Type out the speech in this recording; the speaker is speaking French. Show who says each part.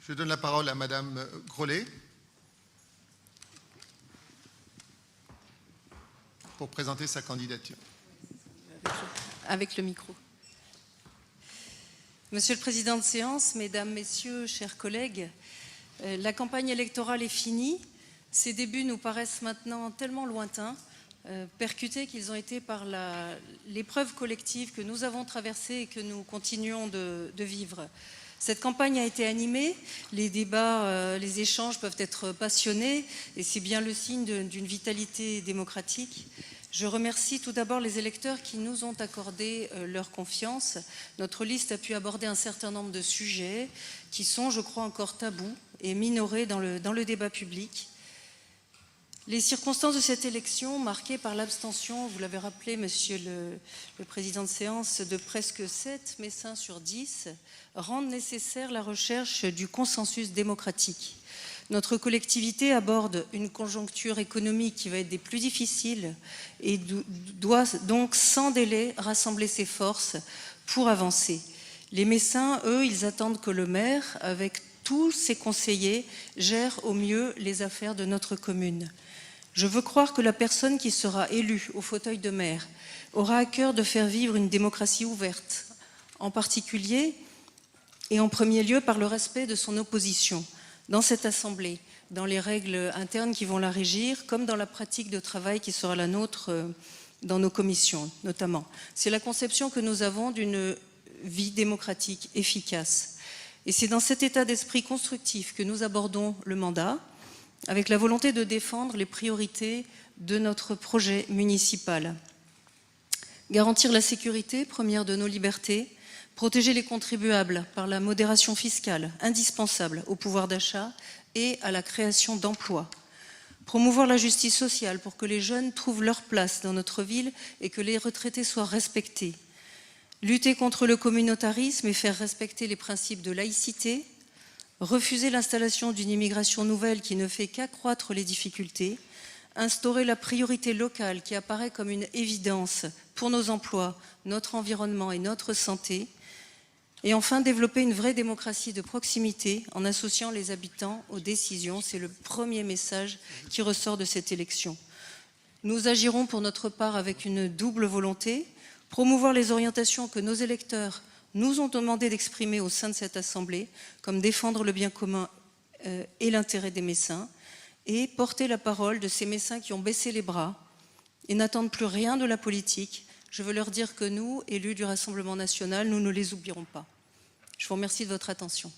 Speaker 1: Je donne la parole à Madame Grollet pour présenter sa candidature.
Speaker 2: Avec le micro. Monsieur le Président de séance, Mesdames, Messieurs, chers collègues, la campagne électorale est finie. Ses débuts nous paraissent maintenant tellement lointains, percutés qu'ils ont été par l'épreuve collective que nous avons traversée et que nous continuons de vivre. Cette campagne a été animée, les débats, les échanges peuvent être passionnés et c'est bien le signe d'une vitalité démocratique. Je remercie tout d'abord les électeurs qui nous ont accordé leur confiance. Notre liste a pu aborder un certain nombre de sujets qui sont, je crois, encore tabous et minorés dans le débat public. Les circonstances de cette élection, marquées par l'abstention, vous l'avez rappelé, Monsieur le Président de séance, de presque 7 Messins sur 10, rendent nécessaire la recherche du consensus démocratique. Notre collectivité aborde une conjoncture économique qui va être des plus difficiles et doit donc sans délai rassembler ses forces pour avancer. Les Messins, eux, ils attendent que le maire, avec tous ses conseillers, gère au mieux les affaires de notre commune. Je veux croire que la personne qui sera élue au fauteuil de maire aura à cœur de faire vivre une démocratie ouverte, en particulier et en premier lieu par le respect de son opposition dans cette assemblée, dans les règles internes qui vont la régir, comme dans la pratique de travail qui sera la nôtre dans nos commissions, notamment. C'est la conception que nous avons d'une vie démocratique efficace. Et c'est dans cet état d'esprit constructif que nous abordons le mandat, avec la volonté de défendre les priorités de notre projet municipal. Garantir la sécurité, première de nos libertés, protéger les contribuables par la modération fiscale, indispensable au pouvoir d'achat et à la création d'emplois. Promouvoir la justice sociale pour que les jeunes trouvent leur place dans notre ville et que les retraités soient respectés. Lutter contre le communautarisme et faire respecter les principes de laïcité. Refuser l'installation d'une immigration nouvelle qui ne fait qu'accroître les difficultés, instaurer la priorité locale qui apparaît comme une évidence pour nos emplois, notre environnement et notre santé, et enfin développer une vraie démocratie de proximité en associant les habitants aux décisions. C'est le premier message qui ressort de cette élection. Nous agirons pour notre part avec une double volonté, promouvoir les orientations que nos électeurs nous ont demandé d'exprimer au sein de cette Assemblée, comme défendre le bien commun et l'intérêt des Messins, et porter la parole de ces Messins qui ont baissé les bras et n'attendent plus rien de la politique. Je veux leur dire que nous, élus du Rassemblement national, nous ne les oublierons pas. Je vous remercie de votre attention.